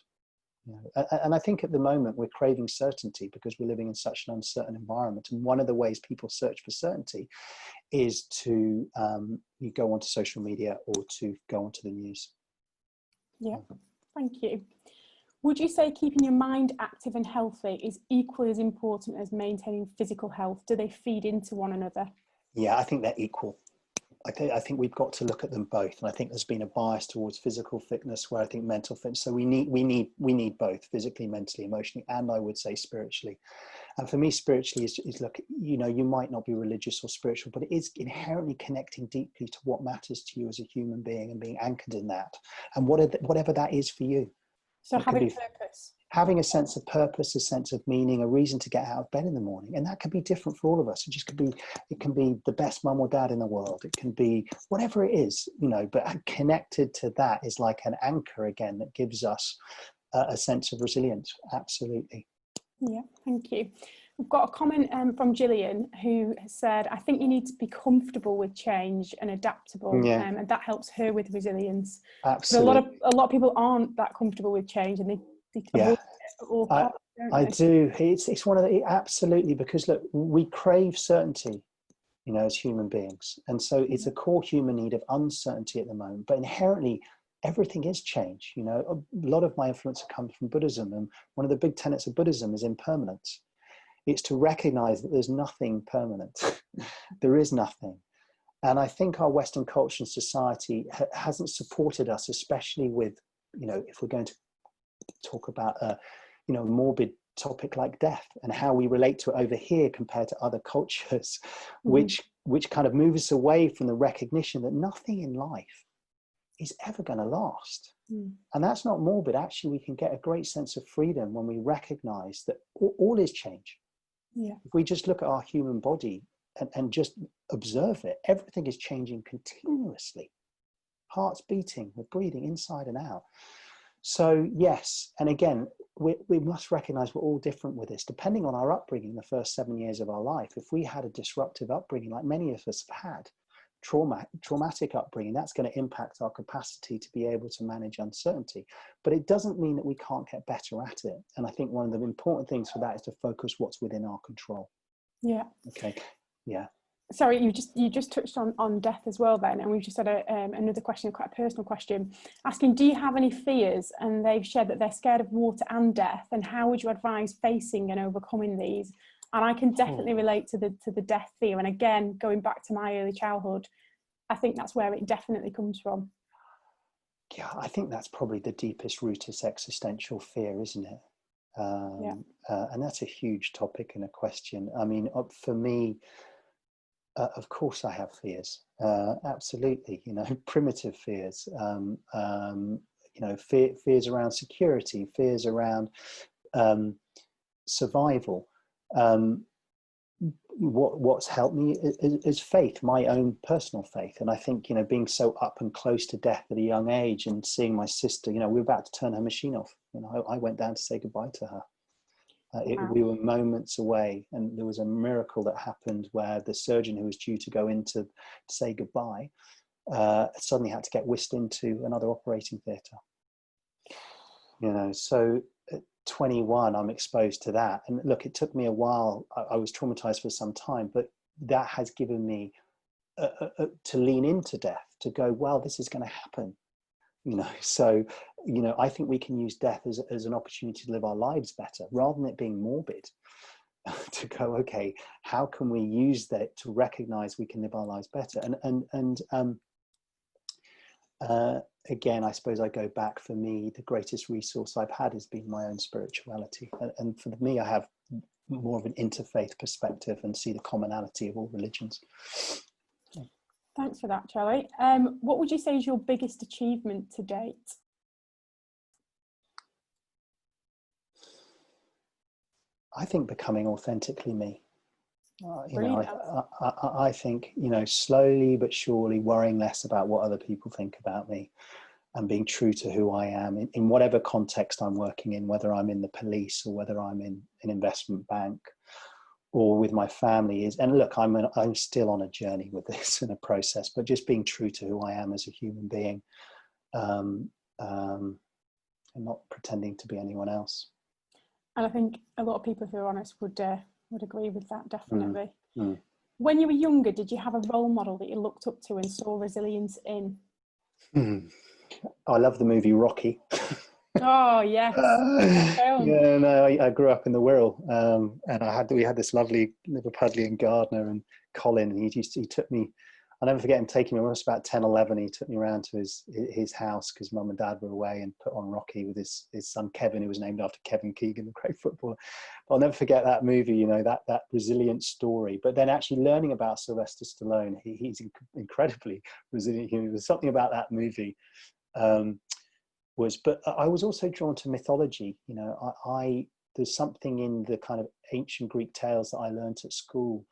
You know, and I think at the moment we're craving certainty because we're living in such an uncertain environment. And one of the ways people search for certainty is to you go onto social media or to go onto the news. Yeah, thank you. Would you say keeping your mind active and healthy is equally as important as maintaining physical health? Do they feed into one another? Yeah, I think they're equal. I think we've got to look at them both, and I think there's been a bias towards physical fitness, where I think mental fitness. So we need both, physically, mentally, emotionally, and I would say spiritually. And for me, spiritually is look, you know, you might not be religious or spiritual, but it is inherently connecting deeply to what matters to you as a human being and being anchored in that, and whatever that is for you. So having purpose. Having a sense of purpose, a sense of meaning, a reason to get out of bed in the morning. And that can be different for all of us. It can be the best mum or dad in the world. It can be whatever it is, you know, but connected to that is like an anchor again that gives us a sense of resilience. Absolutely. Yeah, thank you. We've got a comment from Gillian, who has said, I think you need to be comfortable with change and adaptable, and that helps her with resilience. Absolutely. But a lot of people aren't that comfortable with change, and they avoid it at all costs, I do. It's one of the, absolutely, because look, we crave certainty, you know, as human beings. And so it's a core human need of uncertainty at the moment, but inherently everything is change. You know, a lot of my influence comes from Buddhism, and one of the big tenets of Buddhism is impermanence. It's to recognize that there's nothing permanent. There is nothing. And I think our Western culture and society hasn't supported us, especially with, you know, if we're going to talk about a, you know, morbid topic like death and how we relate to it over here compared to other cultures, which kind of move us away from the recognition that nothing in life is ever going to last. And that's not morbid. Actually, we can get a great sense of freedom when we recognize that all is change. Yeah. If we just look at our human body and just observe it, everything is changing continuously. Heart's beating, we're breathing inside and out. So yes, and again, we must recognize we're all different with this, depending on our upbringing, the first 7 years of our life. If we had a disruptive upbringing, like many of us have had, traumatic upbringing, that's going to impact our capacity to be able to manage uncertainty. But it doesn't mean that we can't get better at it. And I think one of the important things for that is to focus what's within our control. Yeah. Okay. Yeah. Sorry, you just touched on death as well then, and we've just had another question, quite a personal question, asking, do you have any fears? And they've shared that they're scared of water and death, and how would you advise facing and overcoming these? And I can definitely relate to the death fear. And again, going back to my early childhood, I think that's where it definitely comes from. Yeah, I think that's probably the deepest root is existential fear, isn't it? Yeah. And that's a huge topic and a question. I mean, for me, of course I have fears, absolutely, primitive fears, fears around security, fears around survival. What's helped me is faith, my own personal faith. And I think, being so up and close to death at a young age and seeing my sister, we were about to turn her machine off. I went down to say goodbye to her. Wow. We were moments away, and there was a miracle that happened where the surgeon who was due to go in to say goodbye suddenly had to get whisked into another operating theatre. So at 21, I'm exposed to that. And look, it took me a while. I was traumatized for some time, but that has given me to lean into death, to go, well, this is going to happen. So I think we can use death as an opportunity to live our lives better, rather than it being morbid. To go, okay, how can we use that to recognize we can live our lives better? Again, I suppose I go back, for me, the greatest resource I've had has been my own spirituality. And for me, I have more of an interfaith perspective and see the commonality of all religions. Thanks for that, Charlie. What would you say is your biggest achievement to date? I think becoming authentically me. I think, slowly but surely worrying less about what other people think about me and being true to who I am in whatever context I'm working in, whether I'm in the police or whether I'm in an investment bank or with my family is, and look, I'm still on a journey with this in a process, but just being true to who I am as a human being, and not pretending to be anyone else. And I think a lot of people, if they're honest, would agree with that, definitely. Mm. When you were younger, did you have a role model that you looked up to and saw resilience in? I love the movie Rocky. Oh yes, Yeah, no, I grew up in the Wirral, and we had this lovely Liverpudlian gardener, and Colin, and he took me. I'll never forget him taking me. I was about 10, 11. He took me around to his house because mum and dad were away, and put on Rocky with his son Kevin, who was named after Kevin Keegan, the great footballer. But I'll never forget that movie. That resilient story. But then actually learning about Sylvester Stallone, he's incredibly resilient. There's something about that movie. But I was also drawn to mythology. There's something in the kind of ancient Greek tales that I learned at school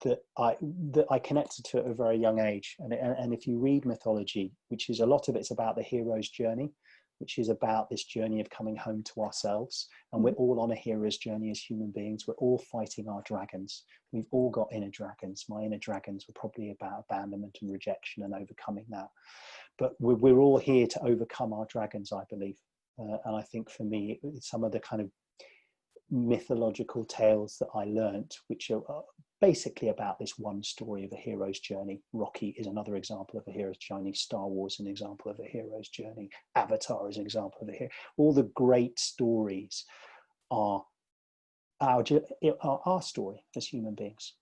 that I connected to at a very young age. And if you read mythology, which is a lot of it's about the hero's journey, which is about this journey of coming home to ourselves. And we're all on a hero's journey as human beings. We're all fighting our dragons. We've all got inner dragons. My inner dragons were probably about abandonment and rejection and overcoming that. But we're all here to overcome our dragons, I believe. And I think for me, some of the kind of mythological tales that I learnt, which are basically about this one story of a hero's journey. Rocky is another example of a hero's journey. Star Wars is an example of a hero's journey. Avatar is an example of a hero. All the great stories are our story as human beings.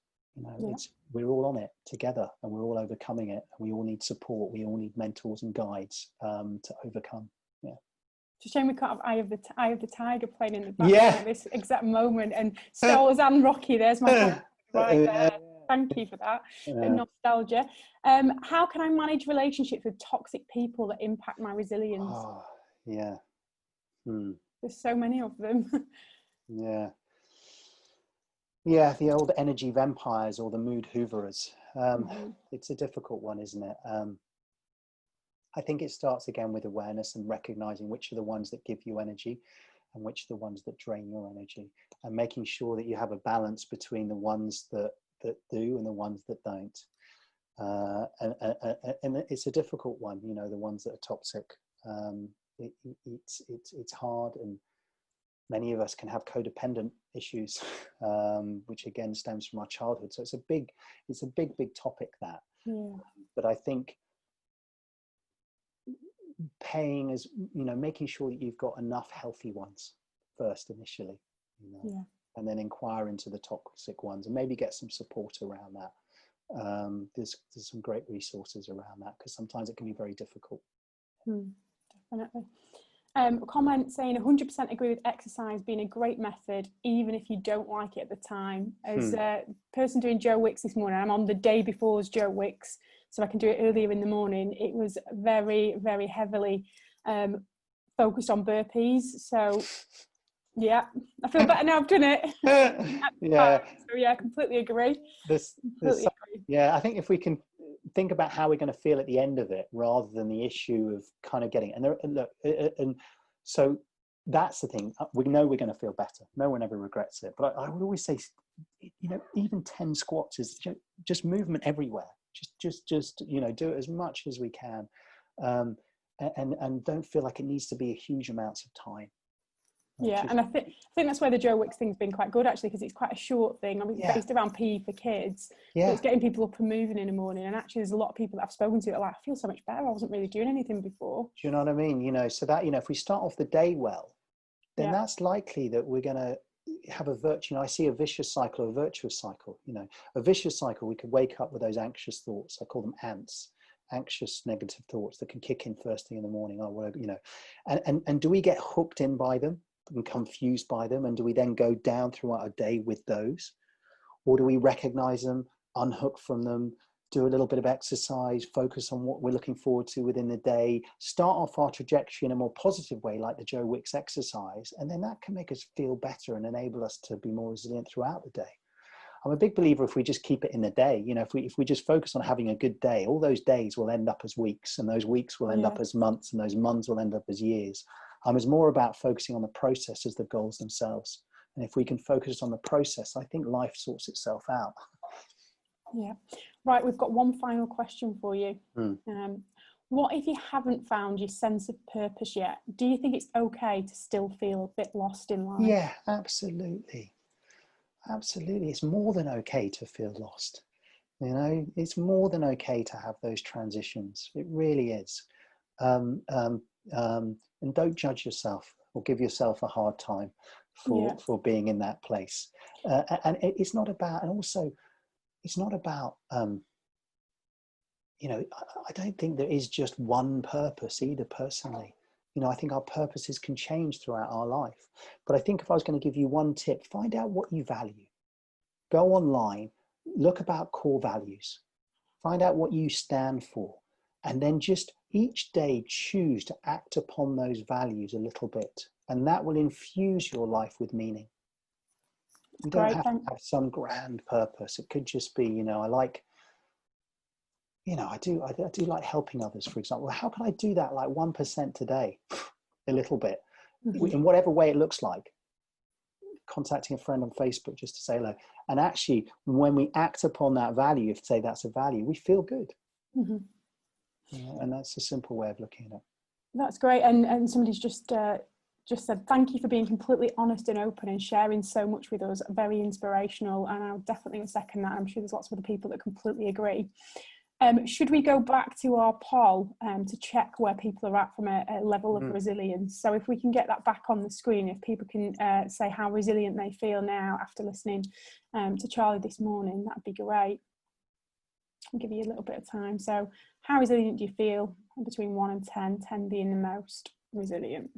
We're all on it together, and we're all overcoming it. And we all need support. We all need mentors and guides to overcome. Yeah. It's a shame we can't have Eye of the Tiger playing in the background at this exact moment. And Star Wars and Rocky, there's my point right there. Thank you for that. Nostalgia. How can I manage relationships with toxic people that impact my resilience? Oh, yeah. There's so many of them. Yeah, the old energy vampires or the mood hooverers. It's a difficult one, isn't it? I think it starts again with awareness and recognizing which are the ones that give you energy and which are the ones that drain your energy, and making sure that you have a balance between the ones that do and the ones that don't. And it's a difficult one, the ones that are toxic. It's hard, and many of us can have codependent issues, which again stems from our childhood. So it's a big topic, that. Yeah. But I think making sure that you've got enough healthy ones first initially, and then inquire into the toxic ones and maybe get some support around that. There's some great resources around that, because sometimes it can be very difficult. definitely. Comment saying 100% agree with exercise being a great method, even if you don't like it at the time. As a person doing Joe Wicks this morning, I'm on the day before's Joe Wicks, so I can do it earlier in the morning. It was very, very heavily focused on burpees. So yeah, I feel better now I've done it. Yeah. So yeah, completely agree. Yeah, I think if we can think about how we're going to feel at the end of it rather than the issue of kind of getting, and so that's the thing. We know we're going to feel better. No one ever regrets it. But I would always say, even 10 squats is just movement everywhere. Just do it as much as we can, and don't feel like it needs to be a huge amounts of time. Yeah, and I think that's where the Joe Wicks thing's been quite good, actually, because it's quite a short thing. I mean, it's based around PE for kids, but it's getting people up and moving in the morning. And actually, there's a lot of people that I've spoken to that are like, I feel so much better. I wasn't really doing anything before. Do you know what I mean? So that, if we start off the day well, then that's likely that we're going to have I see a vicious cycle, a virtuous cycle. A vicious cycle, we could wake up with those anxious thoughts. I call them ants. Anxious negative thoughts that can kick in first thing in the morning. And do we get hooked in by them and confused by them, and do we then go down throughout our day with those, or do we recognize them, unhook from them, do a little bit of exercise, focus on what we're looking forward to within the day, start off our trajectory in a more positive way, like the Joe Wicks exercise, and then that can make us feel better and enable us to be more resilient throughout the day. I'm a big believer if we just keep it in the day, if we just focus on having a good day, all those days will end up as weeks, and those weeks will end up as months, and those months will end up as years. It's more about focusing on the process as the goals themselves. And if we can focus on the process, I think life sorts itself out. Yeah. Right, we've got one final question for you. What if you haven't found your sense of purpose yet? Do you think it's okay to still feel a bit lost in life? Yeah, absolutely. Absolutely. It's more than okay to feel lost. It's more than okay to have those transitions. It really is. And don't judge yourself or give yourself a hard time for being in that place. And it's not about, and also it's not about, I don't think there is just one purpose either, personally. I think our purposes can change throughout our life. But I think if I was going to give you one tip, find out what you value. Go online, look about core values, find out what you stand for, and then just each day choose to act upon those values a little bit. And that will infuse your life with meaning. You don't have to have some grand purpose. It could just be, I do like helping others, for example. How can I do that like 1% today? A little bit, in whatever way it looks like. Contacting a friend on Facebook just to say hello. And actually, when we act upon that value, if say that's a value, we feel good. And that's a simple way of looking at it. That's great. And somebody's just said, thank you for being completely honest and open and sharing so much with us. Very inspirational. And I'll definitely second that. I'm sure there's lots of other people that completely agree. Should we go back to our poll to check where people are at from a level of resilience? So if we can get that back on the screen, if people can say how resilient they feel now after listening to Charlie this morning, that'd be great. I'll give you a little bit of time. So how resilient do you feel? Between 1 and 10, 10 being the most resilient.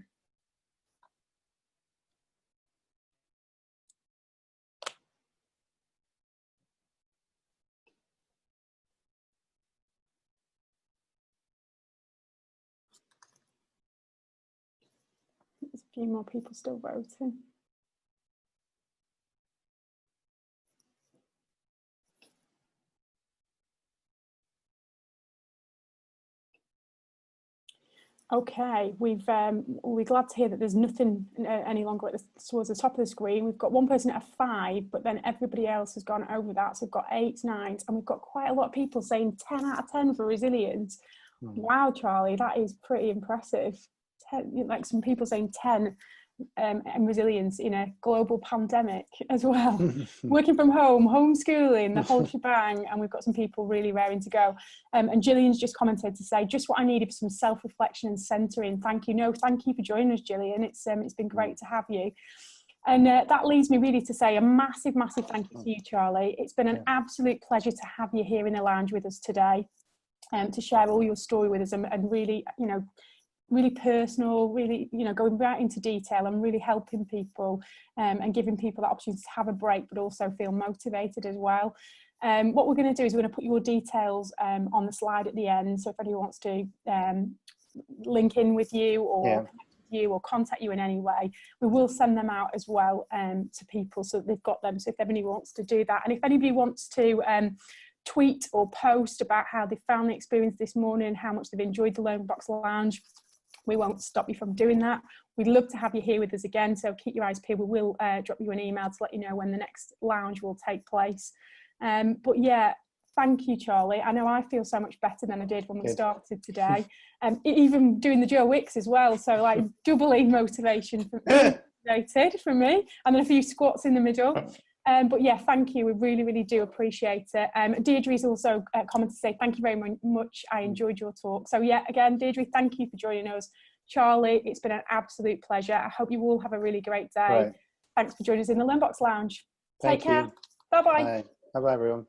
There's a few more people still voting. Okay, we're glad to hear that there's nothing any longer towards the top of the screen. We've got one person at a 5, but then everybody else has gone over that. So we've got 8s, 9s, and we've got quite a lot of people saying 10 out of 10 for resilience. Wow, Charlie, that is pretty impressive. Like some people saying 10 and resilience in a global pandemic as well. Working from home, homeschooling, the whole shebang, and we've got some people really raring to go. And Gillian's just commented to say, just what I needed for some self-reflection and centering. Thank you. No, thank you for joining us, Gillian. It's been great to have you. And that leads me really to say a massive, massive thank you to you, Charlie. It's been an absolute pleasure to have you here in the lounge with us today, to share all your story with us and really, really personal, really, you know, going right into detail and really helping people and giving people that opportunity to have a break, but also feel motivated as well. What we're going to do is we're going to put your details on the slide at the end. So if anyone wants to link in with you or you or contact you in any way, we will send them out as well to people so that they've got them. So if anybody wants to do that, and if anybody wants to tweet or post about how they found the experience this morning, how much they've enjoyed the LearnBox Lounge, we won't stop you from doing that. We'd love to have you here with us again, so keep your eyes peeled. We will drop you an email to let you know when the next lounge will take place. But yeah, thank you, Charlie. I know I feel so much better than I did when we started today. Even doing the Joe Wicks as well, so like doubly motivated from me, and then a few squats in the middle. But yeah, thank you. We really, really do appreciate it. Deirdre's also commented to say thank you very much. I enjoyed your talk. So yeah, again, Deirdre, thank you for joining us. Charlie, it's been an absolute pleasure. I hope you all have a really great day. Thanks for joining us in the LearnBox Lounge. Take care. Bye-bye. Bye-bye, everyone.